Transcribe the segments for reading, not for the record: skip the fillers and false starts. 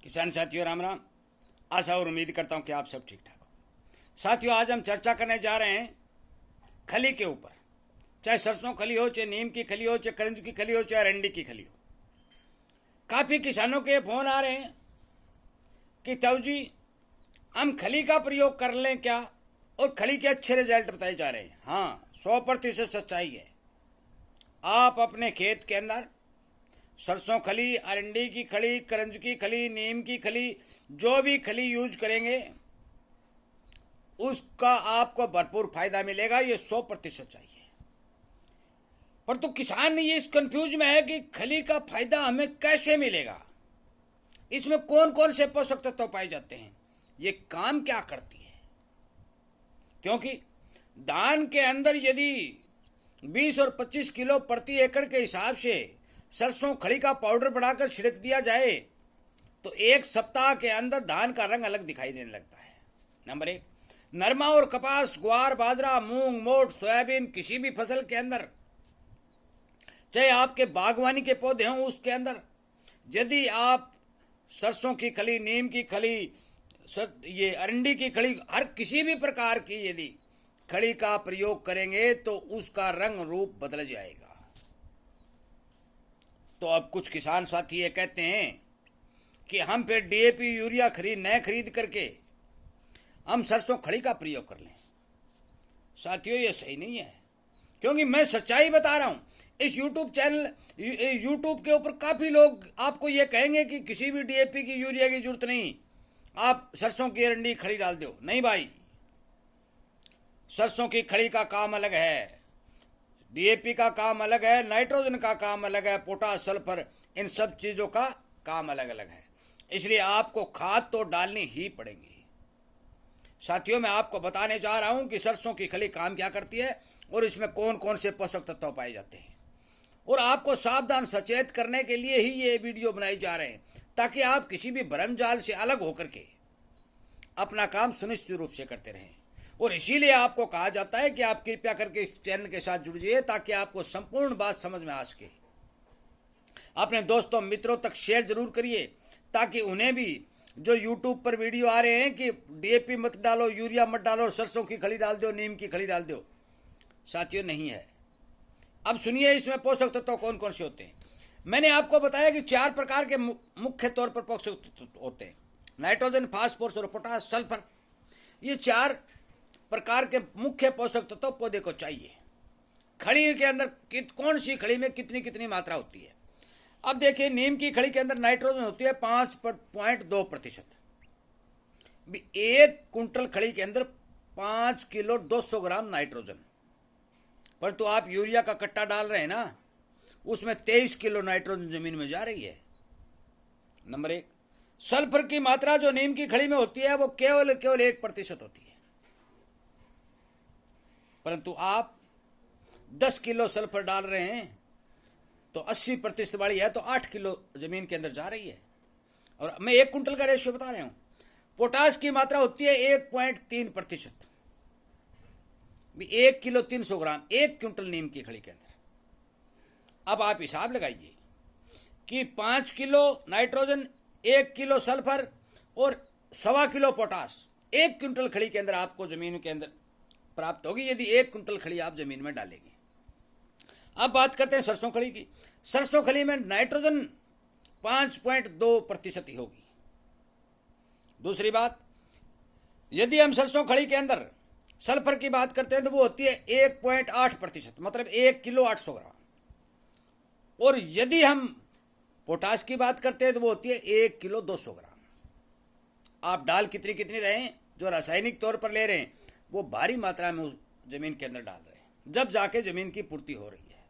किसान साथियों राम राम। आशा और उम्मीद करता हूं कि आप सब ठीक ठाक हो। साथियों आज हम चर्चा करने जा रहे हैं खली के ऊपर। चाहे सरसों खली हो, चाहे नीम की खली हो, चाहे करंज की खली हो, चाहे अरंडी की खली हो। काफ़ी किसानों के फ़ोन आ रहे हैं कि ताऊ जी हम खली का प्रयोग कर लें क्या, और खली के अच्छे रिजल्ट बताए जा रहे हैं। हाँ, 100% सच्चाई है। आप अपने खेत के अंदर सरसों खली, अरंडी की खली, करंज की खली, नीम की खली, जो भी खली यूज करेंगे उसका आपको भरपूर फायदा मिलेगा। ये 100% चाहिए। पर तो किसान ये इस कंफ्यूज में है कि खली का फायदा हमें कैसे मिलेगा, इसमें कौन कौन से पोषक तत्व पाए जाते हैं, ये काम क्या करती है। क्योंकि धान के अंदर यदि 20 और 25 किलो प्रति एकड़ के हिसाब से सरसों खली का पाउडर बनाकर छिड़क दिया जाए तो एक सप्ताह के अंदर धान का रंग अलग दिखाई देने लगता है। नंबर 1, नरमा और कपास, ग्वार, बाजरा, मूंग, मोट, सोयाबीन, किसी भी फसल के अंदर, चाहे आपके बागवानी के पौधे हों उसके अंदर, यदि आप सरसों की खली, नीम की खली, ये अरंडी की खली, हर किसी भी प्रकार की यदि खली का प्रयोग करेंगे तो उसका रंग रूप बदल जाएगा। तो अब कुछ किसान साथी ये कहते हैं कि हम फिर डीएपी यूरिया खरीद करके हम सरसों खली का प्रयोग कर लें। साथियों ये सही नहीं है, क्योंकि मैं सच्चाई बता रहा हूं। इस यूट्यूब के ऊपर काफ़ी लोग आपको ये कहेंगे कि किसी भी डीएपी की यूरिया की जरूरत नहीं, आप सरसों की अरंडी खली डाल दो। नहीं भाई, सरसों की खली का काम अलग है, डीएपी का काम अलग है, नाइट्रोजन का काम अलग है, पोटास, सल्फर, इन सब चीज़ों का काम अलग अलग है। इसलिए आपको खाद तो डालनी ही पड़ेगी। साथियों मैं आपको बताने जा रहा हूं कि सरसों की खली काम क्या करती है और इसमें कौन कौन से पोषक तत्व पाए जाते हैं, और आपको सावधान सचेत करने के लिए ही ये वीडियो बनाई जा रहे हैं, ताकि आप किसी भी भ्रम जाल से अलग होकर के अपना काम सुनिश्चित रूप से करते रहें। और इसीलिए आपको कहा जाता है कि आप कृपया करके इस चैनल के साथ जुड़ जाइए, ताकि आपको संपूर्ण बात समझ में आ सके। अपने दोस्तों मित्रों तक शेयर जरूर करिए, ताकि उन्हें भी जो यूट्यूब पर वीडियो आ रहे हैं कि डीएपी मत डालो, यूरिया मत डालो, सरसों की खली डाल दो, नीम की खली डाल दो, साथियों नहीं है। अब सुनिए इसमें पोषक तत्व कौन कौन से होते हैं। मैंने आपको बताया कि 4 प्रकार के मुख्य तौर पर पोषक तत्व होते हैं: नाइट्रोजन, फास्फोरस और पोटास, सल्फर। ये 4 प्रकार के मुख्य पोषक तत्व पौधे को चाहिए। खली के अंदर कौन सी खली में कितनी कितनी मात्रा होती है। अब देखिए, नीम की खली के अंदर नाइट्रोजन होती है 5.2%। 1 कुंटल खली के अंदर 5 किलो 200 ग्राम नाइट्रोजन। पर तो आप यूरिया का कट्टा डाल रहे हैं ना, उसमें 23 किलो नाइट्रोजन जमीन में जा रही है। नंबर 1, सल्फर की मात्रा जो नीम की खली में होती है वो केवल 1% होती है। परंतु आप 10 किलो सल्फर डाल रहे हैं तो 80% वाली है तो 8 किलो जमीन के अंदर जा रही है। और मैं 1 कुंटल का रेशियो बता रहा हूं। पोटास की मात्रा होती है 1.3%। 1 किलो 300 ग्राम 1 क्विंटल नीम की खली के अंदर। अब आप हिसाब लगाइए कि 5 किलो नाइट्रोजन, 1 किलो सल्फर और 1.25 किलो पोटास 1 क्विंटल खली के अंदर आपको जमीन के अंदर प्राप्त होगी, यदि 1 कुंटल खली आप जमीन में डालेंगे। अब बात करते हैं सरसों खली की। सरसों खली में नाइट्रोजन 5.2% ही होगी। दूसरी बात, यदि हम सरसों खली के अंदर सल्फर की बात करते हैं तो वो होती है 1.8%, मतलब 1 किलो 800 ग्राम। और यदि हम पोटास की बात करते हैं तो वो होती है 1 किलो 200 ग्राम। आप डाल कितनी कितनी रहे हैं, जो रासायनिक तौर पर ले रहे हैं वो भारी मात्रा में उस जमीन के अंदर डाल रहे हैं, जब जाके जमीन की पूर्ति हो रही है।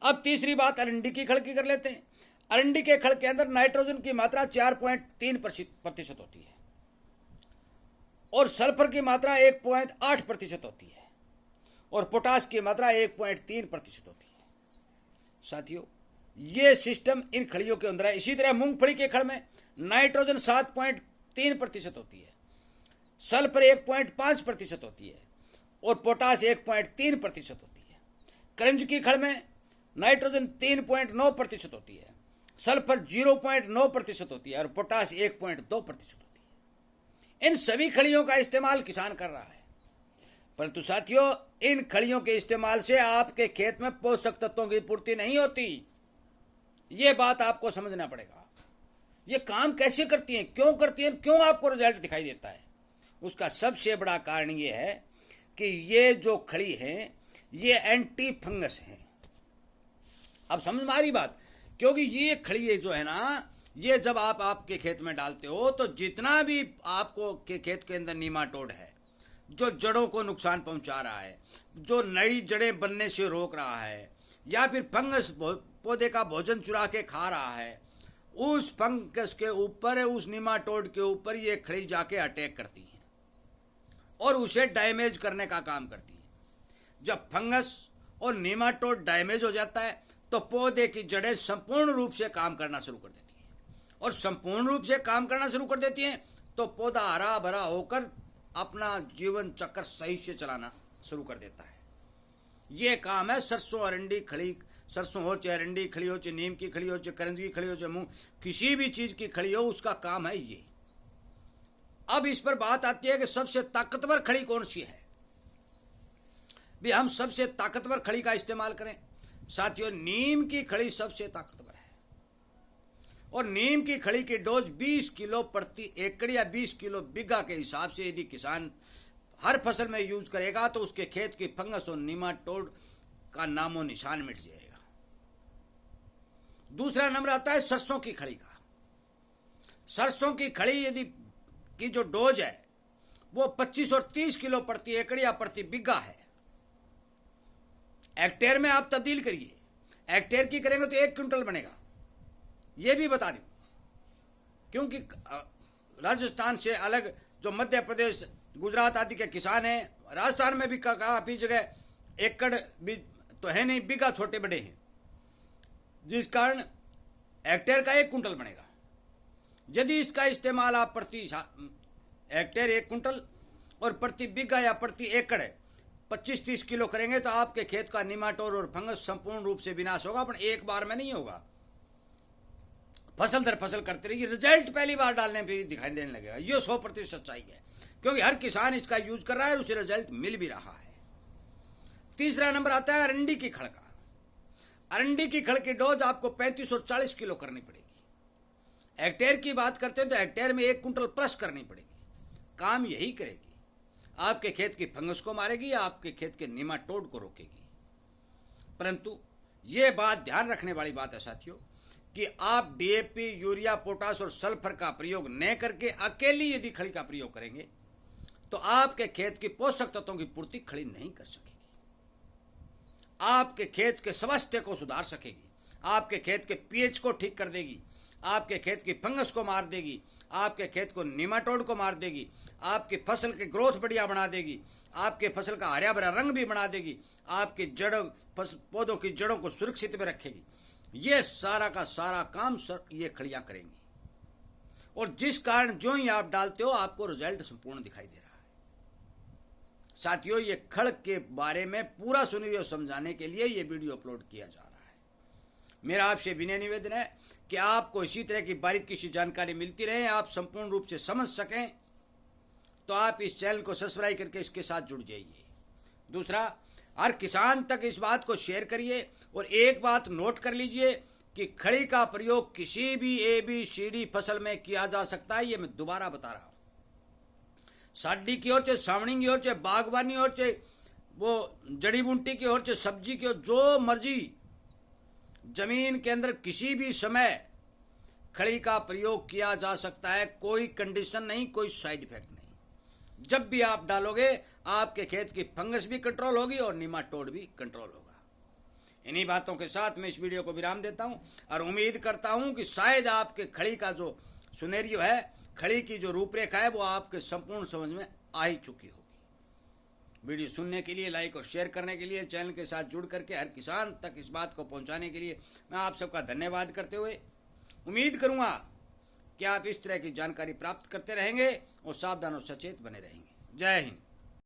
अब तीसरी बात अरंडी की खल की कर लेते हैं। अरंडी के खल के अंदर नाइट्रोजन की मात्रा 4.3% होती है और सल्फर की मात्रा 1.8% होती है और पोटास की मात्रा 1.3% होती है। साथियों ये सिस्टम इन खलियों के अंदर है। इसी तरह मूंगफली के खल में नाइट्रोजन 7.3% होती है, सल्फर 1.5% होती है और पोटास 1.3% होती है। करंज की खल में नाइट्रोजन 3.9% होती है, सल्फर 0.9% होती है और पोटाश 1.2% होती है। इन सभी खड़ियों का इस्तेमाल किसान कर रहा है, परंतु साथियों इन खड़ियों के इस्तेमाल से आपके खेत में पोषक तत्वों की पूर्ति नहीं होती। ये बात आपको समझना पड़ेगा। ये काम कैसे करती हैं, क्यों करती हैं, क्यों आपको रिजल्ट दिखाई देता है? उसका सबसे बड़ा कारण ये है कि ये जो खड़ी हैं ये एंटी फंगस हैं। अब समझ में आ रही बात? क्योंकि ये खड़ी जो है ना, ये जब आप आपके खेत में डालते हो तो जितना भी आपको के खेत के अंदर नीमाटोड है, जो जड़ों को नुकसान पहुंचा रहा है, जो नई जड़ें बनने से रोक रहा है, या फिर फंगस पौधे का भोजन चुरा के खा रहा है, उस फंगस के ऊपर, उस नीमाटोड के ऊपर ये खड़ी जाके अटैक करती है और उसे डैमेज करने का काम करती है। जब फंगस और नीमाटोड डैमेज हो जाता है तो पौधे की जड़ें संपूर्ण रूप से काम करना शुरू कर देती हैं, और संपूर्ण रूप से काम करना शुरू कर देती हैं तो पौधा हरा भरा होकर अपना जीवन चक्र सही से चलाना शुरू कर देता है। ये काम है सरसों अरंडी खड़ी, सरसों हो चाहे अरंडी खड़ी हो, चाहे नीम की खड़ी हो, चाहे करंजी की खड़ी हो, चाहे मूंग, किसी भी चीज की खड़ी हो, उसका काम है ये। अब इस पर बात आती है कि सबसे ताकतवर खड़ी कौन सी है। भी हम सबसे ताकतवर खड़ी का इस्तेमाल करें। साथियों नीम की खड़ी सबसे ताकतवर है, और नीम की खड़ी की डोज 20 किलो प्रति एकड़ या 20 किलो बीघा के हिसाब से यदि किसान हर फसल में यूज करेगा तो उसके खेत की फंगस और नीमाटोड का नामो निशान मिट जाएगा। दूसरा नंबर आता है सरसों की खड़ी का। सरसों की खड़ी यदि की जो डोज है वो 25 और 30 किलो प्रति एकड़ या प्रति बीघा है। हेक्टेयर में आप तब्दील करिए, हेक्टेयर की करेंगे तो 1 क्विंटल बनेगा, ये भी बता दूं। क्योंकि राजस्थान से अलग जो मध्य प्रदेश, गुजरात आदि के किसान हैं, राजस्थान में भी काफी जगह एकड़ भी तो है नहीं, बीघा छोटे बड़े हैं, जिस कारण हेक्टेयर का 1 क्विंटल बनेगा। यदि इसका इस्तेमाल आप प्रति हेक्टेयर 1 क्विंटल और प्रति बीघा या प्रति एकड़ 25-30 किलो करेंगे तो आपके खेत का निमाटोड और फंगस संपूर्ण रूप से विनाश होगा। पर एक बार में नहीं होगा, फसल दर फसल करते रहिए, रिजल्ट पहली बार डालने पर दिखाई देने लगेगा। ये 100% सच्चाई है, क्योंकि हर किसान इसका यूज कर रहा है और उसे रिजल्ट मिल भी रहा है। तीसरा नंबर आता है अरंडी की खड़ का। अरंडी की खड़ की डोज आपको 35 और 40 किलो करनी पड़ेगी। हेक्टेयर की बात करते हैं तो हेक्टेयर में 1 क्विंटल प्लस करनी पड़ेगी। काम यही करेगी, आपके खेत की फंगस को मारेगी, आपके खेत के नीमाटोड को रोकेगी। परंतु ये बात ध्यान रखने वाली बात है साथियों कि आप डीएपी, यूरिया, पोटाश और सल्फर का प्रयोग न करके अकेली यदि खड़ी का प्रयोग करेंगे तो आपके खेत की पोषक तत्वों की पूर्ति खड़ी नहीं कर सकेगी। आपके खेत के स्वास्थ्य को सुधार सकेगी, आपके खेत के पीएच को ठीक कर देगी, आपके खेत की फंगस को मार देगी, आपके खेत को निमाटोड को मार देगी, आपकी फसल की ग्रोथ बढ़िया बना देगी, आपके फसल का हरा भरा रंग भी बना देगी, आपकी जड़ों पौधों की जड़ों को सुरक्षित में रखेगी। ये सारा का सारा काम ये खड़ियाँ करेंगी, और जिस कारण जो ही आप डालते हो आपको रिजल्ट संपूर्ण दिखाई दे रहा है। साथियों ये खड़ के बारे में पूरा सुनिए और समझाने के लिए ये वीडियो अपलोड किया जा रहा है। मेरा आपसे विनय निवेदन है कि आपको इसी तरह की बारीकी सी जानकारी मिलती रहे, आप संपूर्ण रूप से समझ सकें, तो आप इस चैनल को सब्सक्राइब करके इसके साथ जुड़ जाइए। दूसरा, हर किसान तक इस बात को शेयर करिए, और एक बात नोट कर लीजिए कि खड़ी का प्रयोग किसी भी ABCD फसल में किया जा सकता है। ये मैं दोबारा बता रहा हूँ, साडी की ओर, चाहे सावणी की ओर, चाहे बागवानी और चाहे वो जड़ी बूटी की ओर, चाहे सब्जी की ओर, जो मर्जी जमीन के अंदर किसी भी समय खड़ी का प्रयोग किया जा सकता है। कोई कंडीशन नहीं, कोई साइड इफेक्ट नहीं। जब भी आप डालोगे आपके खेत की फंगस भी कंट्रोल होगी और निमाटोड भी कंट्रोल होगा। इन्हीं बातों के साथ मैं इस वीडियो को विराम देता हूं, और उम्मीद करता हूं कि शायद आपके खड़ी का जो सुनेरियो है, खड़ी की जो रूपरेखा है, वो आपके संपूर्ण समझ में आ ही चुकी होगी। वीडियो सुनने के लिए, लाइक और शेयर करने के लिए, चैनल के साथ जुड़ करके हर किसान तक इस बात को पहुंचाने के लिए मैं आप सबका धन्यवाद करते हुए उम्मीद करूंगा कि आप इस तरह की जानकारी प्राप्त करते रहेंगे और सावधान और सचेत बने रहेंगे। जय हिंद।